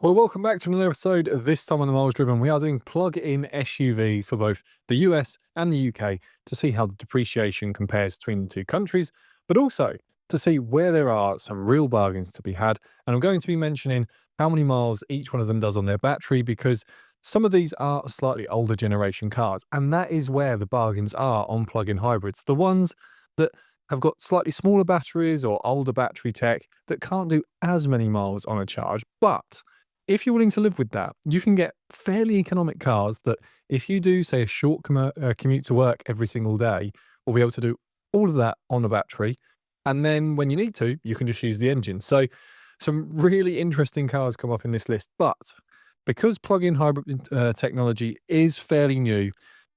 Well, welcome back to another episode. This time on the Miles Driven, we are doing plug-in SUV for both the US and the UK to see how the depreciation compares between the two countries, but also to see where there are some real bargains to be had. And I'm going to be mentioning how many miles each one of them does on their battery, because some of these are slightly older generation cars, and that is where the bargains are on plug-in hybrids. The ones that have got slightly smaller batteries or older battery tech that can't do as many miles on a charge, but if you're willing to live with that, you can get fairly economic cars that, if you do, say, a short commute to work every single day, will be able to do all of that on the battery. And then when you need to, you can just use the engine. So some really interesting cars come up in this list. But because plug-in hybrid technology is fairly new,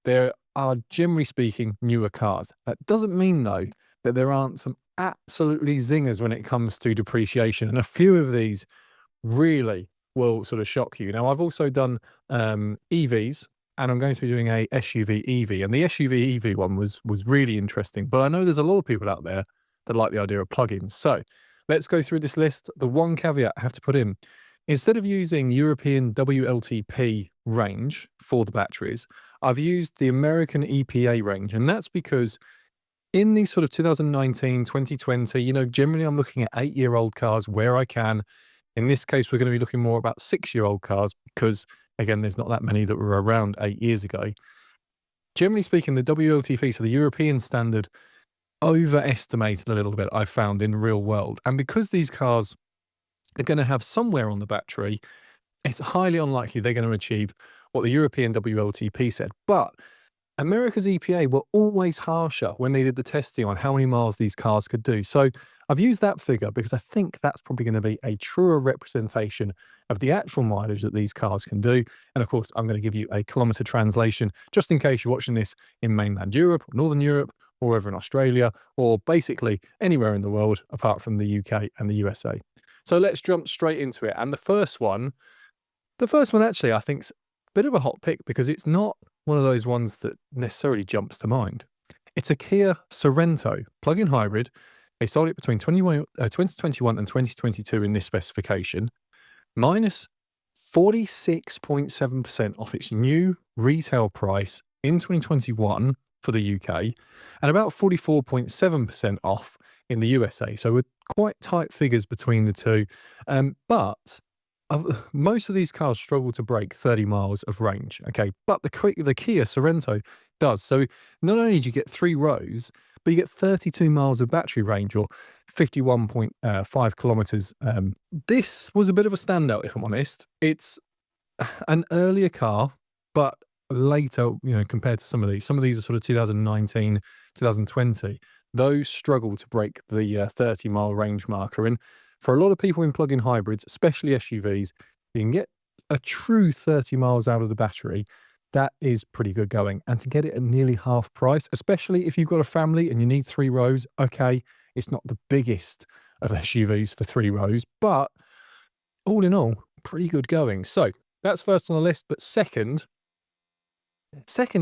there are, generally speaking, newer cars. That doesn't mean, though, that there aren't some absolutely zingers when it comes to depreciation. And a few of these really will sort of shock you. Now, I've also done EVs, and I'm going to be doing a SUV EV, and the SUV EV one was really interesting. But I know there's a lot of people out there that like the idea of plugins. So let's go through this list. The one caveat I have to put in: instead of using European WLTP range for the batteries, I've used the American EPA range, and that's because in these sort of 2019, 2020, generally I'm looking at 8-year-old cars where I can. In this case, we're going to be looking more about 6-year-old cars because, again, there's not that many that were around 8 years ago. Generally speaking, the WLTP, so the European standard, overestimated a little bit, I found, in real world. And because these cars are going to have somewhere on the battery, it's highly unlikely they're going to achieve what the European WLTP said. But America's EPA were always harsher when they did the testing on how many miles these cars could do. So I've used that figure because I think that's probably going to be a truer representation of the actual mileage that these cars can do. And of course, I'm going to give you a kilometre translation just in case you're watching this in mainland Europe, or Northern Europe, or over in Australia, or basically anywhere in the world apart from the UK and the USA. So let's jump straight into it. And the first one actually I think's a bit of a hot pick because it's not one of those ones that necessarily jumps to mind. It's a Kia Sorento plug-in hybrid. They sold it between 2021 and 2022 in this specification, minus 46.7% off its new retail price in 2021 for the UK, and about 44.7% off in the USA. So we're quite tight figures between the two. But most of these cars struggle to break 30 miles of range, okay? But the Kia Sorento does. So not only do you get 3 rows, but you get 32 miles of battery range, or 51.5 kilometers. This was a bit of a standout, if I'm honest. It's an earlier car, but later, compared to some of these. Some of these are sort of 2019, 2020. Those struggle to break the 30-mile range marker. And for a lot of people in plug-in hybrids, especially SUVs, you can get a true 30 miles out of the battery. That is pretty good going. And to get it at nearly half price, especially if you've got a family and you need 3 rows, okay, it's not the biggest of SUVs for 3 rows, but all in all, pretty good going. So that's first on the list. But second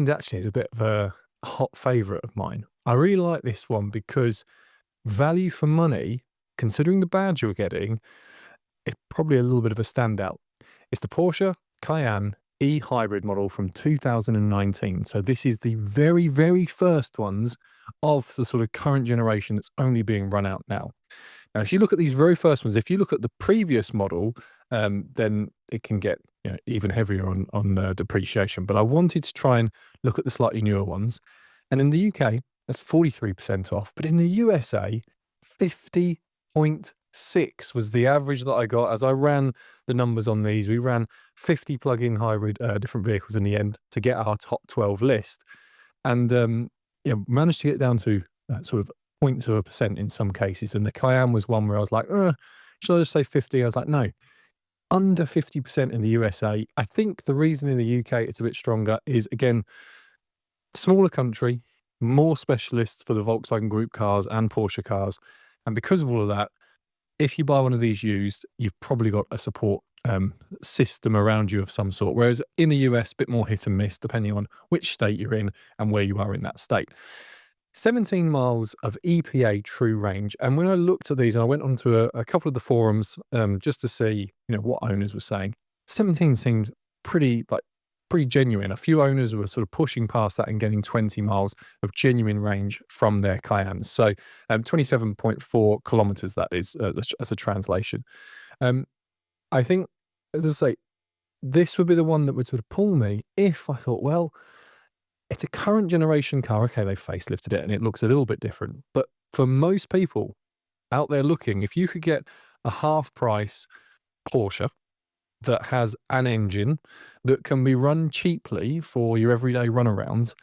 actually is a bit of a hot favourite of mine. I really like this one because value for money, considering the badge you're getting, it's probably a little bit of a standout. It's the Porsche Cayenne e-hybrid model from 2019. So this is the very, very first ones of the sort of current generation that's only being run out now. Now, if you look at these very first ones, if you look at the previous model, then it can get even heavier on depreciation. But I wanted to try and look at the slightly newer ones. And in the UK, that's 43% off. But in the USA, 50.6 was the average that I got. As I ran the numbers on these, we ran 50 plug-in hybrid different vehicles in the end to get our top 12 list, and managed to get down to sort of 0.2% in some cases. And the Cayenne was one where I was like, should I just say 50? I was like, no, under 50% in the USA. I think the reason in the UK it's a bit stronger is, again, smaller country, more specialists for the Volkswagen Group cars and Porsche cars. And because of all of that, if you buy one of these used, you've probably got a support system around you of some sort. Whereas in the US, a bit more hit and miss, depending on which state you're in and where you are in that state. 17 miles of EPA true range. And when I looked at these, and I went onto a couple of the forums just to see, what owners were saying, 17 seemed pretty genuine. A few owners were sort of pushing past that and getting 20 miles of genuine range from their Cayennes. So 27.4 kilometers, that is, as a translation. I think, as I say, this would be the one that would sort of pull me if I thought, well, it's a current generation car. Okay, they facelifted it and it looks a little bit different. But for most people out there looking, if you could get a half price Porsche that has an engine that can be run cheaply for your everyday runarounds,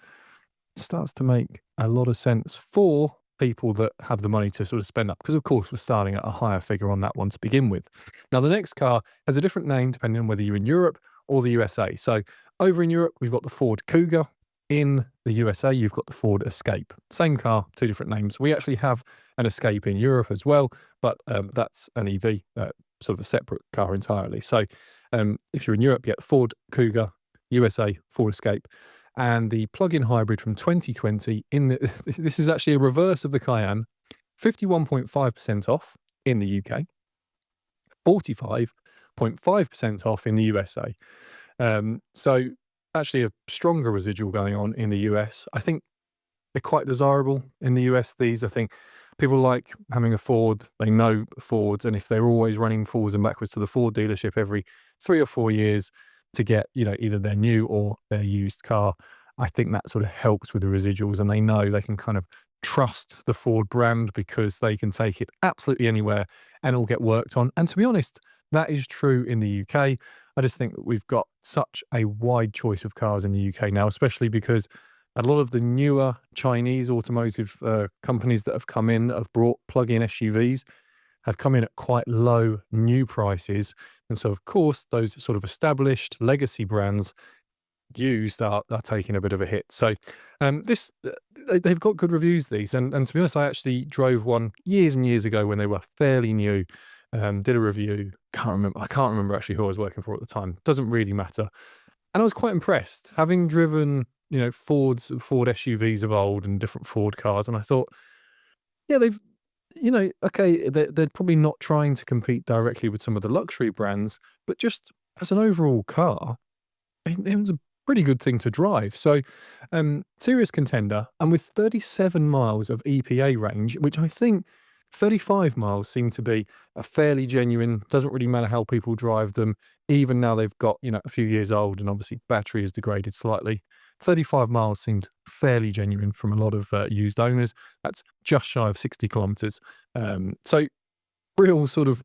it starts to make a lot of sense for people that have the money to sort of spend up. Because of course we're starting at a higher figure on that one to begin with. Now the next car has a different name depending on whether you're in Europe or the USA. So over in Europe, we've got the Ford Kuga. In the USA, you've got the Ford Escape. Same car, two different names. We actually have an Escape in Europe as well, but that's an EV, sort of a separate car entirely. So if you're in Europe, you get Ford Kuga, USA, Ford Escape, and the plug-in hybrid from 2020. This is actually a reverse of the Cayenne, 51.5% off in the UK, 45.5% off in the USA. So actually a stronger residual going on in the US. I think they're quite desirable in the US. These, I think people like having a Ford. They know Fords, and if they're always running forwards and backwards to the Ford dealership every 3 or 4 years to get, either their new or their used car, I think that sort of helps with the residuals, and they know they can kind of trust the Ford brand because they can take it absolutely anywhere and it'll get worked on. And to be honest, that is true in the UK. I just think that we've got such a wide choice of cars in the UK now, especially because a lot of the newer Chinese automotive companies that have come in, that have brought plug-in SUVs, have come in at quite low new prices. And so, of course, those sort of established legacy brands used are taking a bit of a hit. So they've got good reviews, these. And to be honest, I actually drove one years and years ago when they were fairly new. Did a review. I can't remember actually who I was working for at the time. Doesn't really matter. And I was quite impressed, having driven, Ford SUVs of old and different Ford cars. And I thought, yeah, they've, okay, they're probably not trying to compete directly with some of the luxury brands, but just as an overall car, it was a pretty good thing to drive. So serious contender. And with 37 miles of EPA range, which I think 35 miles seem to be a fairly genuine, doesn't really matter how people drive them, even now they've got, a few years old and obviously battery has degraded slightly. 35 miles seemed fairly genuine from a lot of used owners. That's just shy of 60 kilometers. So real sort of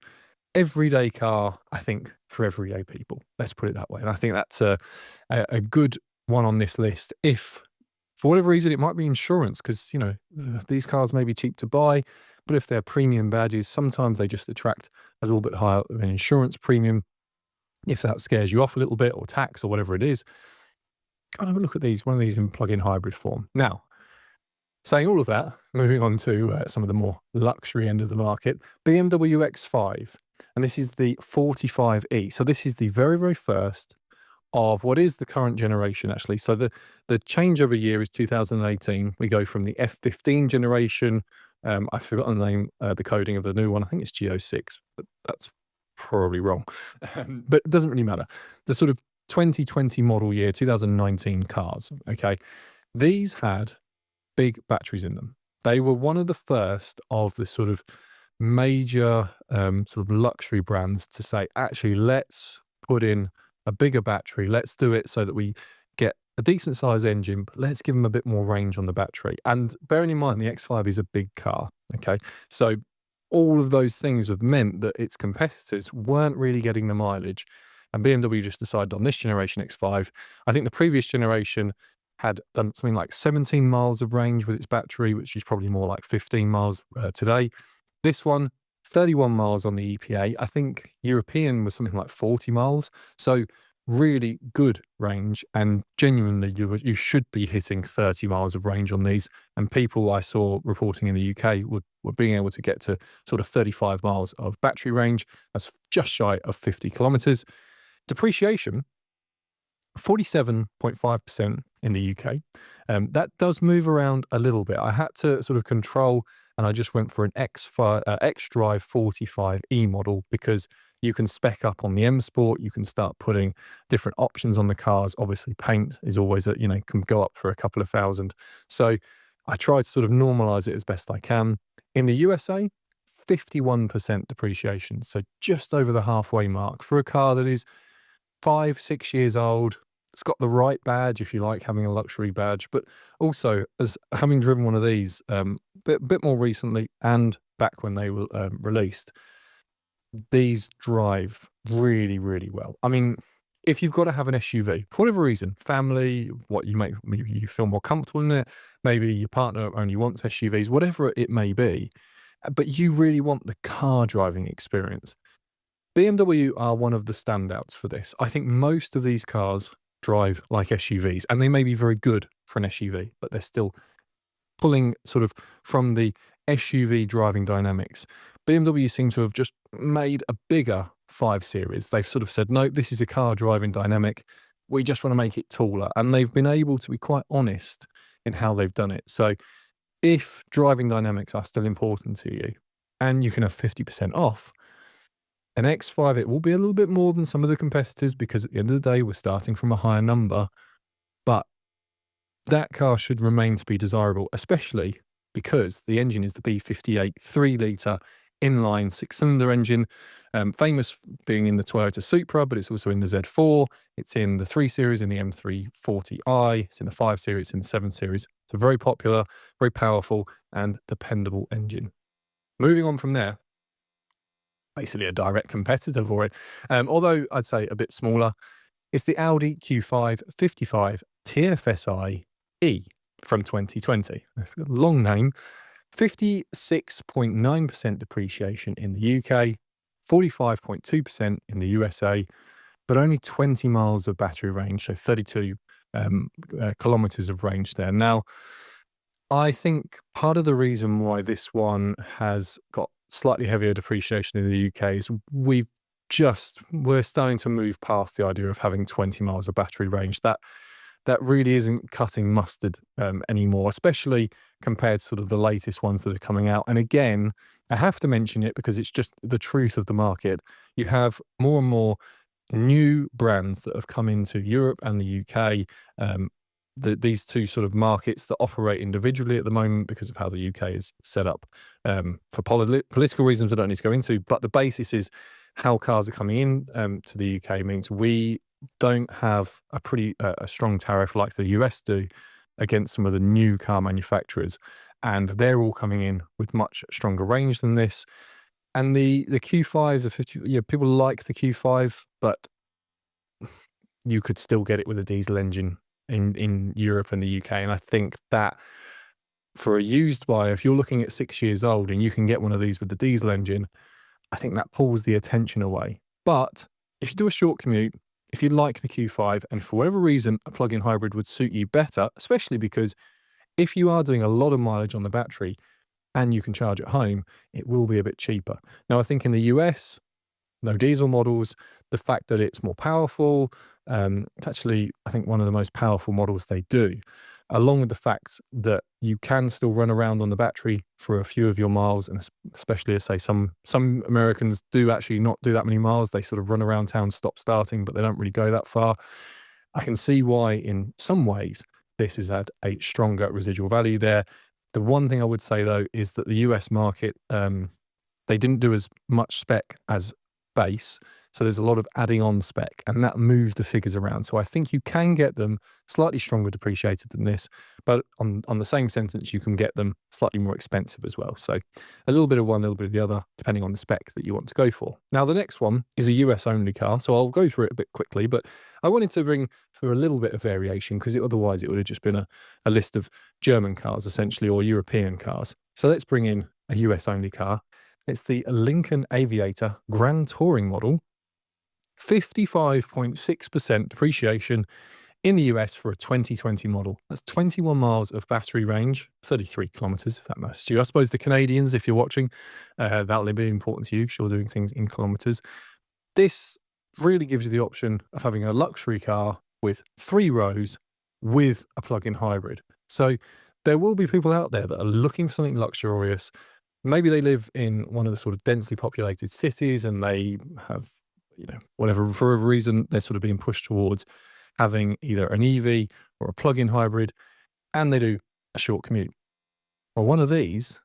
everyday car, I think, for everyday people. Let's put it that way. And I think that's a good one on this list. If for whatever reason, it might be insurance because, these cars may be cheap to buy, but if they're premium badges, sometimes they just attract a little bit higher of an insurance premium. If that scares you off a little bit, or tax or whatever it is, go and have a look at these, one of these in plug-in hybrid form. Now, saying all of that, moving on to some of the more luxury end of the market, BMW X5. And this is the 45e. So this is the very, very first of what is the current generation, actually. So the changeover year is 2018. We go from the F15 generation. I've forgotten the name, the coding of the new one. I think it's G06, but that's probably wrong. But it doesn't really matter. The sort of 2020 model year, 2019 cars, okay? These had big batteries in them. They were one of the first of the sort of major sort of luxury brands to say, actually, let's put in a bigger battery. Let's do it so that we get a decent sized engine, but let's give them a bit more range on the battery. And bearing in mind, the X5 is a big car, okay? So all of those things have meant that its competitors weren't really getting the mileage. And BMW just decided on this generation X5. I think the previous generation had done something like 17 miles of range with its battery, which is probably more like 15 miles today. This one, 31 miles on the EPA. I think European was something like 40 miles. So really good range, and genuinely you should be hitting 30 miles of range on these. And people I saw reporting in the UK were being able to get to sort of 35 miles of battery range. That's just shy of 50 kilometers. Depreciation, 47.5% in the UK. That does move around a little bit. I had to sort of control, and I just went for an X-Drive 45E model because you can spec up on the M Sport. You can start putting different options on the cars. Obviously, paint is always, can go up for a couple of thousand. So I tried to sort of normalize it as best I can. In the USA, 51% depreciation. So just over the halfway mark for a car that is 5-6 years old. It's got the right badge if you like having a luxury badge, but also as having driven one of these bit more recently and back when they were released, these drive really, really well. I mean, if you've got to have an SUV for whatever reason, family, maybe you feel more comfortable in it, maybe your partner only wants SUVs, whatever it may be, but you really want the car driving experience. BMW are one of the standouts for this. I think most of these cars drive like SUVs, and they may be very good for an SUV, but they're still pulling sort of from the SUV driving dynamics. BMW seem to have just made a bigger 5 Series. They've sort of said, no, this is a car driving dynamic. We just want to make it taller. And they've been able to be quite honest in how they've done it. So if driving dynamics are still important to you and you can have 50% off, an X5, it will be a little bit more than some of the competitors because at the end of the day, we're starting from a higher number. But that car should remain to be desirable, especially because the engine is the B58 3-litre inline 6-cylinder engine, famous being in the Toyota Supra, but it's also in the Z4. It's in the 3 Series, in the M340i. It's in the 5 Series, it's in the 7 Series. It's a very popular, very powerful and dependable engine. Moving on from there, basically a direct competitor for it, although I'd say a bit smaller. It's the Audi Q5 55 TFSI E from 2020. It's got a long name. 56.9% depreciation in the UK, 45.2% in the USA, but only 20 miles of battery range, so 32 kilometers of range there. Now, I think part of the reason why this one has got slightly heavier depreciation in the UK is we're starting to move past the idea of having 20 miles of battery range. That really isn't cutting mustard anymore, especially compared to sort of the latest ones that are coming out. And again, I have to mention it because it's just the truth of the market. You have more and more new brands that have come into Europe and the UK, these two sort of markets that operate individually at the moment because of how the UK is set up for political reasons I don't need to go into. But the basis is how cars are coming in to the UK means we don't have a strong tariff like the US do against some of the new car manufacturers, and they're all coming in with much stronger range than this. And the Q5s are 50. People like the Q5, but you could still get it with a diesel engine in Europe and the UK. And I think that for a used buyer, if you're looking at 6 years old and you can get one of these with the diesel engine, I think that pulls the attention away. But if you do a short commute, if you like the Q5 and for whatever reason a plug-in hybrid would suit you better, especially because if you are doing a lot of mileage on the battery and you can charge at home, it will be a bit cheaper. Now, I think in the US, no diesel models, the fact that it's more powerful, it's actually, I think, one of the most powerful models they do, along with the fact that you can still run around on the battery for a few of your miles, and especially as say some Americans do actually not do that many miles. They sort of run around town, stop starting, but they don't really go that far. I can see why in some ways this has had a stronger residual value there. The one thing I would say though is that the US market, they didn't do as much spec as base, so there's a lot of adding on spec, and that moves the figures around. So I think you can get them slightly stronger depreciated than this, but on the same sentence, you can get them slightly more expensive as well. So a little bit of one, a little bit of the other, depending on the spec that you want to go for. Now, the next one is a US only car, so I'll go through it a bit quickly, but I wanted to bring for a little bit of variation because otherwise it would have just been a list of German cars essentially, or European cars. So let's bring in a US only car. It's the Lincoln Aviator Grand Touring model, 55.6% depreciation in the US for a 2020 model. That's 21 miles of battery range, 33 kilometers, if that matters to you. I suppose the Canadians, if you're watching, that'll be important to you because you're doing things in kilometers. This really gives you the option of having a luxury car with 3 rows with a plug-in hybrid. So there will be people out there that are looking for something luxurious. Maybe they live in one of the sort of densely populated cities and they have, whatever, for whatever reason, they're sort of being pushed towards having either an EV or a plug-in hybrid, and they do a short commute. Well, one of these,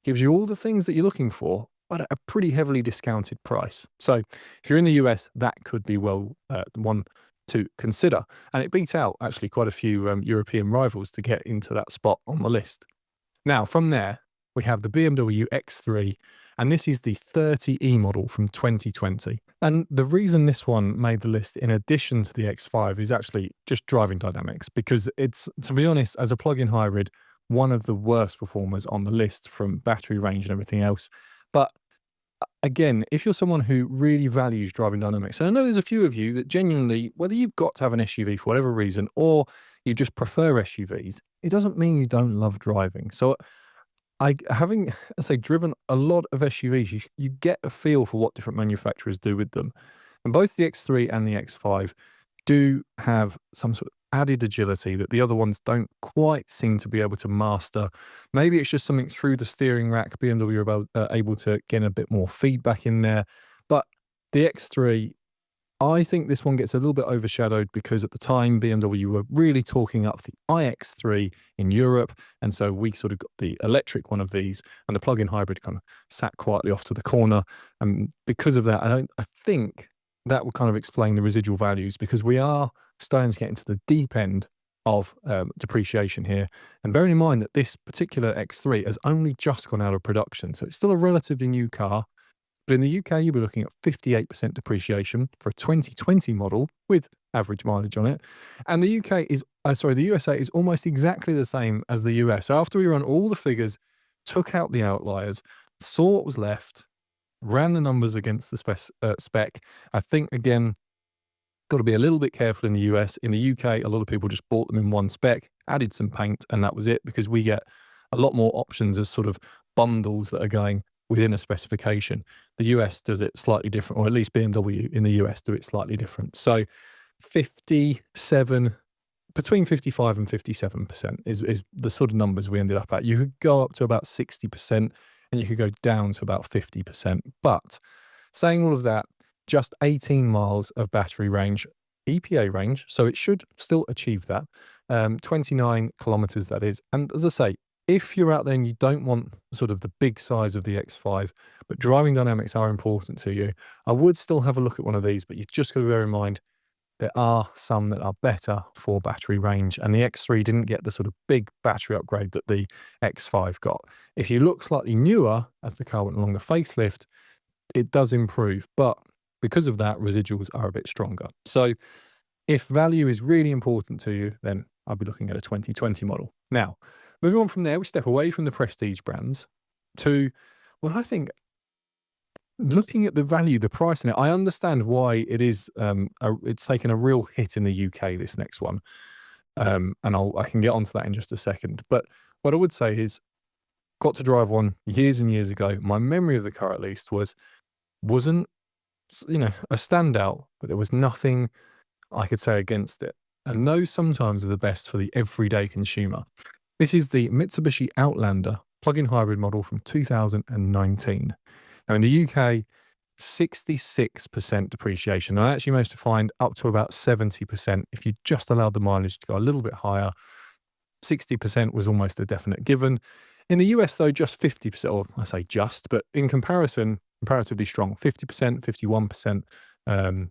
gives you all the things that you're looking for, but at a pretty heavily discounted price. So if you're in the US, that could be one to consider. And it beat out actually quite a few European rivals to get into that spot on the list. Now, from there, we have the BMW X3, and this is the 30e model from 2020. And the reason this one made the list in addition to the X5 is actually just driving dynamics, because it's, to be honest, as a plug-in hybrid, one of the worst performers on the list from battery range and everything else. But again, if you're someone who really values driving dynamics, and I know there's a few of you that genuinely, whether you've got to have an SUV for whatever reason, or you just prefer SUVs, it doesn't mean you don't love driving. So having, I say, driven a lot of SUVs, you get a feel for what different manufacturers do with them. And both the X3 and the X5 do have some sort of added agility that the other ones don't quite seem to be able to master. Maybe it's just something through the steering rack. BMW are able to get a bit more feedback in there. But the X3, I think this one gets a little bit overshadowed because at the time BMW were really talking up the iX3 in Europe, and so we sort of got the electric one of these, and the plug-in hybrid kind of sat quietly off to the corner. And because of that, I think that would kind of explain the residual values, because we are starting to get into the deep end of depreciation here. And bearing in mind that this particular X3 has only just gone out of production, so it's still a relatively new car. But in the UK, you'll be looking at 58% depreciation for a 2020 model with average mileage on it. And the the USA is almost exactly the same as the US. After we run all the figures, took out the outliers, saw what was left, ran the numbers against the spec, I think, again, got to be a little bit careful in the US. In the UK, a lot of people just bought them in one spec, added some paint, and that was it, because we get a lot more options as sort of bundles that are going within a specification. The US does it slightly different, or at least BMW in the US do it slightly different. So 57, between 55 and 57% is the sort of numbers we ended up at. You could go up to about 60% and you could go down to about 50%. But saying all of that, just 18 miles of battery range, EPA range, so it should still achieve that. 29 kilometers, that is. And as I say, if you're out there and you don't want sort of the big size of the X5, but driving dynamics are important to you, I would still have a look at one of these, but you've just got to bear in mind there are some that are better for battery range, and the X3 didn't get the sort of big battery upgrade that the X5 got. If you look slightly newer, as the car went along the facelift, it does improve, but because of that, residuals are a bit stronger. So if value is really important to you, then I'll be looking at a 2020 model. Now, moving on from there, we step away from the prestige brands to, well, I think looking at the value, the price in it. I understand why it is. It's taken a real hit in the UK, this next one, and I can get onto that in just a second. But what I would say is, got to drive one years and years ago. My memory of the car, at least, wasn't a standout, but there was nothing I could say against it. And those sometimes are the best for the everyday consumer. This is the Mitsubishi Outlander plug-in hybrid model from 2019. Now in the UK, 66% depreciation. I actually managed to find up to about 70% if you just allowed the mileage to go a little bit higher. 60% was almost a definite given. In the US, though, just 50%, or I say just, but in comparison, comparatively strong, 50%, 51%.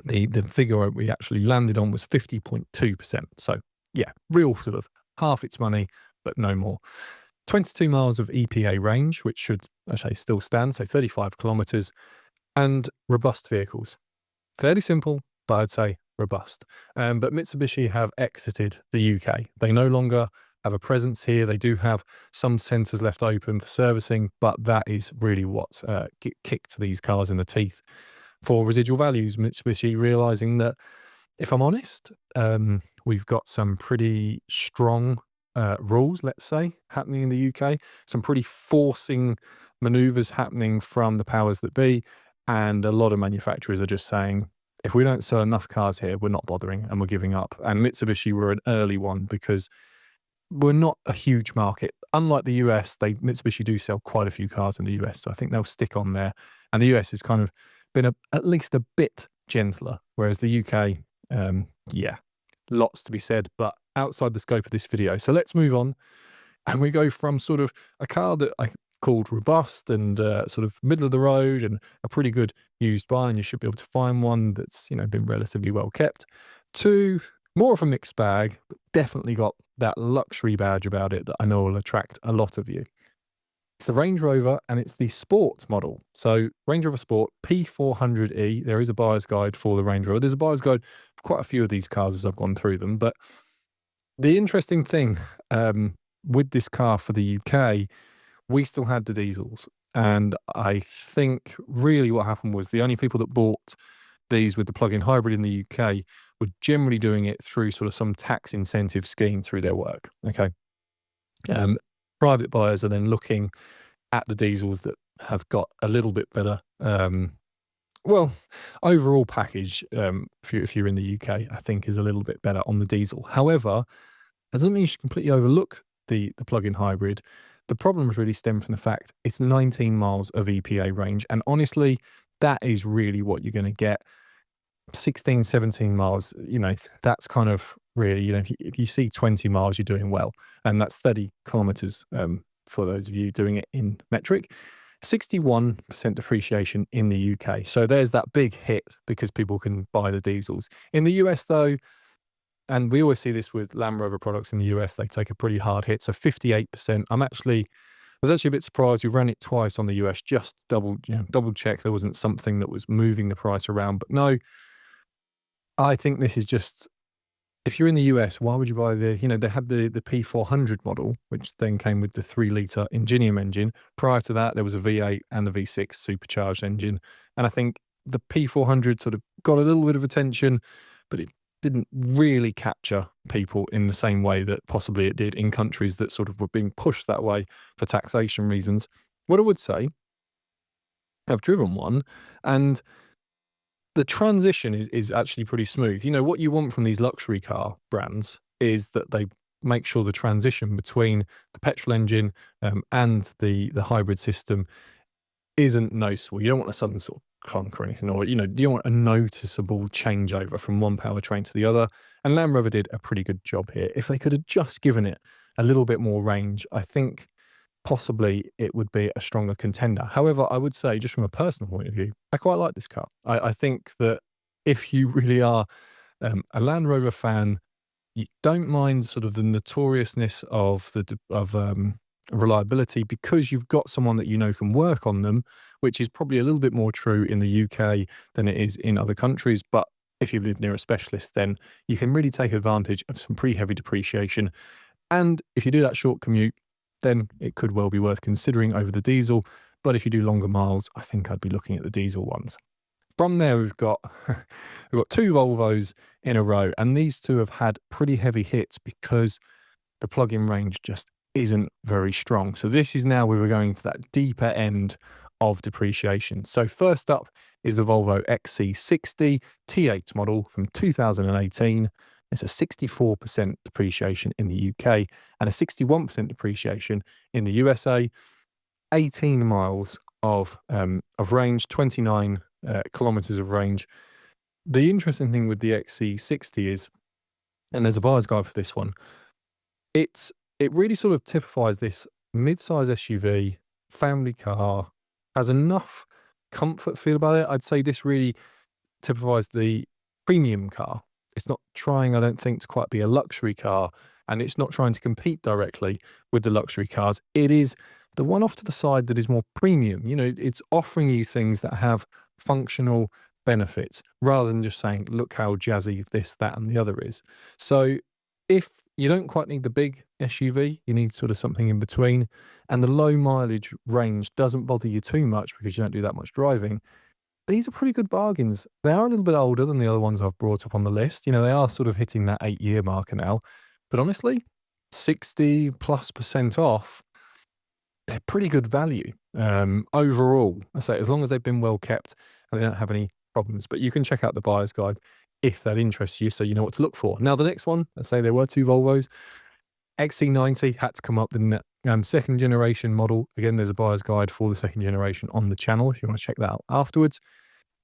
The figure we actually landed on was 50.2%. So yeah, real sort of half its money, but no more. 22 miles of EPA range, which should actually still stand, so 35 kilometers, and robust vehicles. Fairly simple, but I'd say robust. But Mitsubishi have exited the UK. They no longer have a presence here. They do have some centres left open for servicing, but that is really what kicked these cars in the teeth for residual values. Mitsubishi realising that, if I'm honest, we've got some pretty strong rules, let's say, happening in the UK, some pretty forcing manoeuvres happening from the powers that be, and a lot of manufacturers are just saying, if we don't sell enough cars here, we're not bothering and we're giving up. And Mitsubishi were an early one because we're not a huge market. Unlike the US, Mitsubishi do sell quite a few cars in the US, so I think they'll stick on there. And the US has kind of been at least a bit gentler, whereas the UK, yeah, lots to be said, but outside the scope of this video. So let's move on, and we go from sort of a car that I called robust and sort of middle of the road and a pretty good used buy, and you should be able to find one that's, you know, been relatively well kept, to more of a mixed bag, but definitely got that luxury badge about it that I know will attract a lot of you. It's the Range Rover, and it's the Sport model. So Range Rover Sport P400e. There is a buyer's guide for the Range Rover. There's a buyer's guide for quite a few of these cars as I've gone through them. But the interesting thing with this car for the UK, we still had the diesels. And I think really what happened was the only people that bought these with the plug-in hybrid in the UK were generally doing it through sort of some tax incentive scheme through their work. Okay. Private buyers are then looking at the diesels that have got a little bit better, well, overall package, if you're in the UK, I think is a little bit better on the diesel. However, that doesn't mean you should completely overlook the plug-in hybrid. The problems really stem from the fact it's 19 miles of EPA range. And honestly, that is really what you're going to get. 16, 17 miles, you know, that's kind of really, you know, if you see 20 miles, you're doing well. And that's 30 kilometers for those of you doing it in metric. 61% depreciation in the UK. So there's that big hit because people can buy the diesels. In the US, though, and we always see this with Land Rover products in the US, they take a pretty hard hit. So 58%. I was actually a bit surprised. We ran it twice on the US, just double check there wasn't something that was moving the price around. But no, I think this is just, if you're in the US, why would you buy they had the P400 model, which then came with the 3-litre Ingenium engine. Prior to that, there was a V8 and the V6 supercharged engine. And I think the P400 sort of got a little bit of attention, but it didn't really capture people in the same way that possibly it did in countries that sort of were being pushed that way for taxation reasons. What I would say, I've driven one, and the transition is actually pretty smooth. You know, what you want from these luxury car brands is that they make sure the transition between the petrol engine and the hybrid system isn't noticeable. You don't want a sudden sort of clunk or anything, or, you know, you don't want a noticeable changeover from one powertrain to the other. And Land Rover did a pretty good job here. If they could have just given it a little bit more range, I think possibly it would be a stronger contender. However, I would say, just from a personal point of view, I quite like this car. I think that if you really are a Land Rover fan, you don't mind sort of the notoriousness of reliability, because you've got someone that you know can work on them, which is probably a little bit more true in the UK than it is in other countries. But if you live near a specialist, then you can really take advantage of some pretty heavy depreciation. And if you do that short commute, then it could well be worth considering over the diesel. But if you do longer miles, I think I'd be looking at the diesel ones. From there, we've got two Volvos in a row, and these two have had pretty heavy hits because the plug-in range just isn't very strong. So this is now where we're going to that deeper end of depreciation. So first up is the Volvo XC60 T8 model from 2018. It's a 64% depreciation in the UK and a 61% depreciation in the USA. 18 miles of range, 29 kilometers of range. The interesting thing with the XC60 is, and there's a buyer's guide for this one, it really sort of typifies this mid-size SUV, family car, has enough comfort feel about it. I'd say this really typifies the premium car. It's not trying, I don't think, to quite be a luxury car, and it's not trying to compete directly with the luxury cars. It is the one off to the side that is more premium. You know, it's offering you things that have functional benefits rather than just saying, look how jazzy this, that, and the other is. So if you don't quite need the big SUV, you need sort of something in between, and the low mileage range doesn't bother you too much because you don't do that much driving, these are pretty good bargains. They are a little bit older than the other ones I've brought up on the list. You know, they are sort of hitting that 8-year marker now. But honestly, 60+% off, they're pretty good value overall. I say, as long as they've been well kept and they don't have any problems. But you can check out the buyer's guide if that interests you, so you know what to look for. Now, the next one, let's say there were 2 Volvos. XC90 had to come up, didn't it? Second generation model. Again, there's a buyer's guide for the second generation on the channel if you want to check that out afterwards.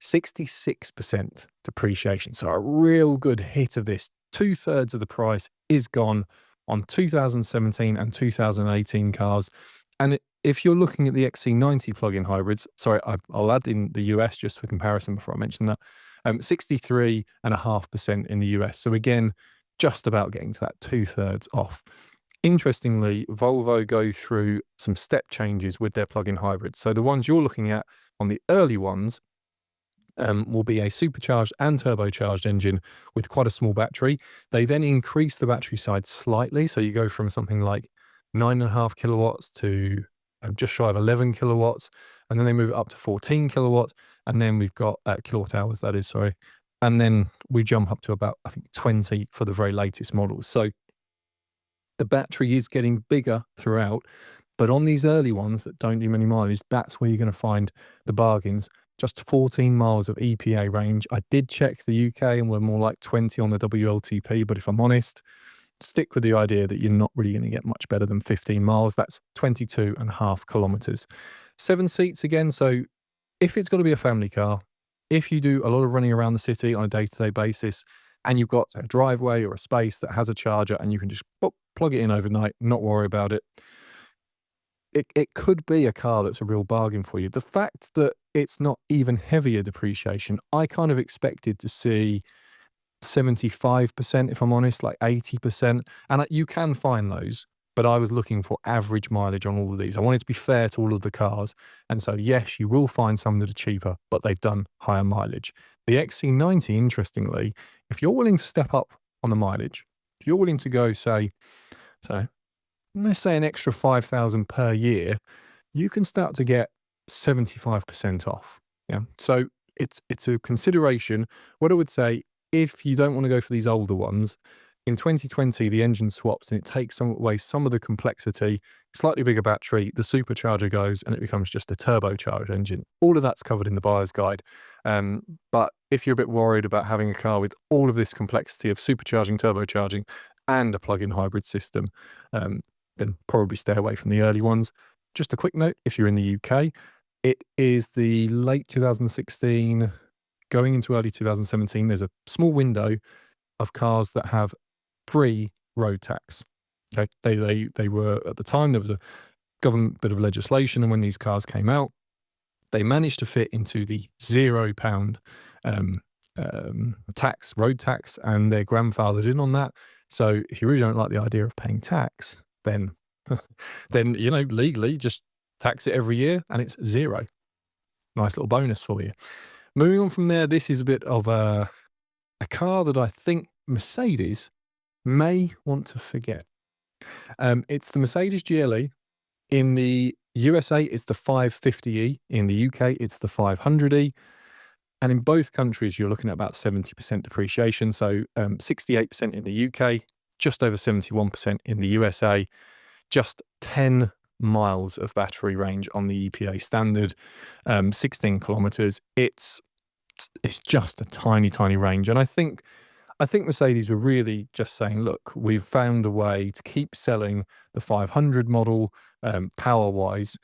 66% depreciation. So a real good hit of this. 2/3 of the price is gone on 2017 and 2018 cars. And if you're looking at the XC90 plug-in hybrids, sorry, I'll add in the US just for comparison before I mention that, 63.5% in the US. So again, just about getting to that 2/3 off. Interestingly, Volvo go through some step changes with their plug-in hybrids. So the ones you're looking at on the early ones will be a supercharged and turbocharged engine with quite a small battery. They then increase the battery size slightly. So you go from something like 9.5 kilowatts to just shy of 11 kilowatts. And then they move it up to 14 kilowatts. And then we've got kilowatt hours, that is, sorry. And then we jump up to about, I think, 20 for the very latest models. So the battery is getting bigger throughout. But on these early ones that don't do many mileage, that's where you're going to find the bargains. Just 14 miles of EPA range. I did check the UK and we're more like 20 on the WLTP. But if I'm honest, stick with the idea that you're not really going to get much better than 15 miles. That's 22.5 kilometers. 7 seats again. So if it's got to be a family car, if you do a lot of running around the city on a day-to-day basis and you've got a driveway or a space that has a charger and you can just plug it in overnight, not worry about it, it could be a car that's a real bargain for you. The fact that it's not even heavier depreciation, I kind of expected to see 75%, if I'm honest, like 80%. And you can find those, but I was looking for average mileage on all of these. I wanted to be fair to all of the cars. And so, yes, you will find some that are cheaper, but they've done higher mileage. The XC90, interestingly, if you're willing to step up on the mileage, if you're willing to go, say, so let's say an extra 5,000 per year, you can start to get 75% off. Yeah. So it's a consideration. What I would say, if you don't want to go for these older ones, in 2020, the engine swaps and it takes away some of the complexity, slightly bigger battery, the supercharger goes and it becomes just a turbocharged engine. All of that's covered in the buyer's guide. But if you're a bit worried about having a car with all of this complexity of supercharging, turbocharging, and a plug-in hybrid system, then probably stay away from the early ones. Just a quick note, if you're in the UK, it is the late 2016, going into early 2017, there's a small window of cars that have free road tax. Okay, they were, at the time, there was a government bit of legislation, and when these cars came out, they managed to fit into the £0 tax, road tax, and they're grandfathered in on that. So if you really don't like the idea of paying tax, then you know, legally just tax it every year and it's 0. Nice little bonus for you. Moving on from there, this is a bit of a car that I think Mercedes may want to forget. It's the Mercedes GLE. In the USA, it's the 550e. In the UK, it's the 500e. And in both countries, you're looking at about 70% depreciation. So 68% in the UK, just over 71% in the USA, just 10 miles of battery range on the EPA standard, 16 kilometers. It's just a tiny, tiny range. And I think Mercedes were really just saying, look, we've found a way to keep selling the 500 model power-wise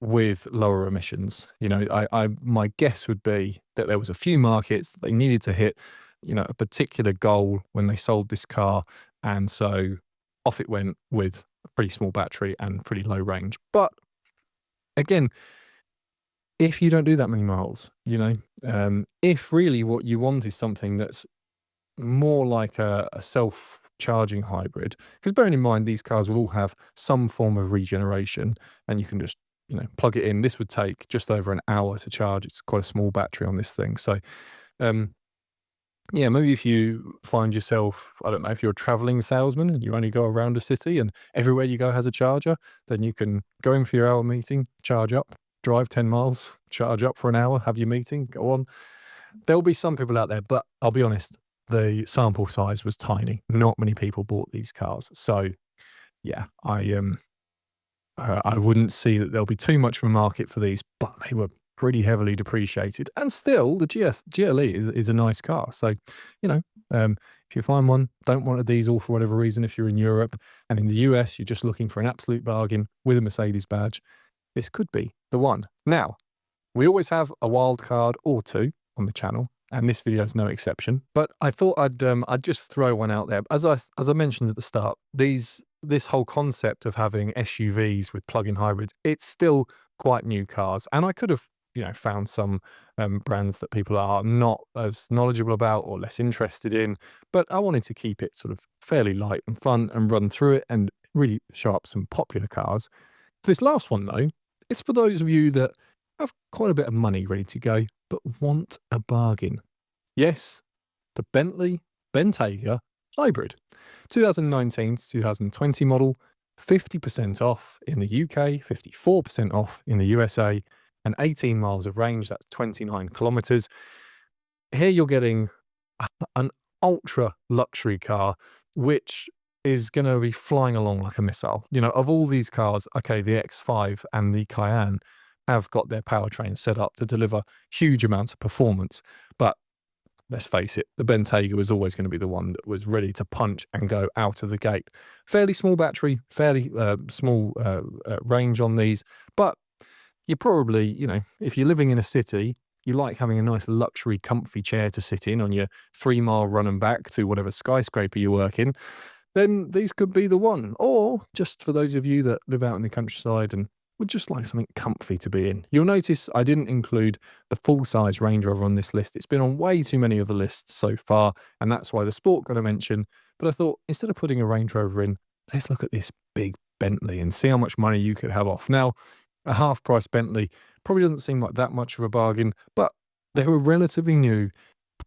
with lower emissions. You know, my guess would be that there was a few markets that they needed to hit, you know, a particular goal when they sold this car. And so off it went with a pretty small battery and pretty low range. But again, if you don't do that many miles, you know, if really what you want is something that's more like a self-charging hybrid, because bearing in mind these cars will all have some form of regeneration and you can just, you know, plug it in. This would take just over an hour to charge. It's quite a small battery on this thing. So, yeah, maybe if you find yourself, I don't know, if you're a traveling salesman and you only go around a city and everywhere you go has a charger, then you can go in for your hour meeting, charge up, drive 10 miles, charge up for an hour, have your meeting, go on. There'll be some people out there, but I'll be honest, the sample size was tiny. Not many people bought these cars. So, yeah, I wouldn't see that there'll be too much of a market for these, but they were pretty heavily depreciated. And still, the GLE is a nice car. So, you know, if you find one, don't want a diesel for whatever reason, if you're in Europe, and in the US, you're just looking for an absolute bargain with a Mercedes badge, this could be the one. Now, we always have a wild card or two on the channel, and this video is no exception. But I thought I'd just throw one out there. As I mentioned at the start, this whole concept of having SUVs with plug-in hybrids, it's still quite new cars, and I could have, you know, found some brands that people are not as knowledgeable about or less interested in, but I wanted to keep it sort of fairly light and fun and run through it and really show up some popular cars. This last one, though, it's for those of you that have quite a bit of money ready to go, but want a bargain. Yes, the Bentley Bentayga Hybrid. 2019 to 2020 model, 50% off in the UK, 54% off in the USA, and 18 miles of range, that's 29 kilometers. Here you're getting an ultra luxury car, which is going to be flying along like a missile. You know, of all these cars, okay, the X5 and the Cayenne have got their powertrain set up to deliver huge amounts of performance. But let's face it, the Bentayga was always going to be the one that was ready to punch and go out of the gate. Fairly small battery, fairly small range on these, but you're probably, you know, if you're living in a city, you like having a nice luxury comfy chair to sit in on your 3-mile run and back to whatever skyscraper you work in, then these could be the one. Or just for those of you that live out in the countryside and would just like something comfy to be in. You'll notice I didn't include the full-size Range Rover on this list. It's been on way too many of the lists so far, and that's why the Sport got a mention. But I thought, instead of putting a Range Rover in, let's look at this big Bentley and see how much money you could have off. Now, a half-price Bentley probably doesn't seem like that much of a bargain, but they were relatively new,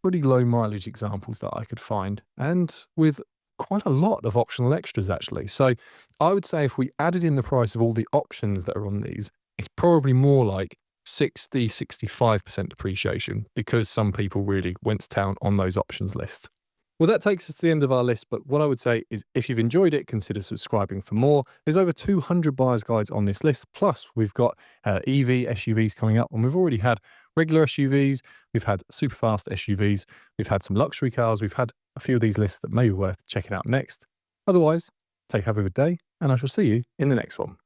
pretty low mileage examples that I could find, and with quite a lot of optional extras, actually. So I would say if we added in the price of all the options that are on these, it's probably more like 65% depreciation, because some people really went to town on those options lists. Well, that takes us to the end of our list, but what I would say is if you've enjoyed it, consider subscribing for more. There's over 200 buyer's guides on this list, plus we've got EV SUVs coming up, and we've already had regular SUVs, we've had super fast SUVs, we've had some luxury cars, we've had a few of these lists that may be worth checking out next. Otherwise, have a good day, and I shall see you in the next one.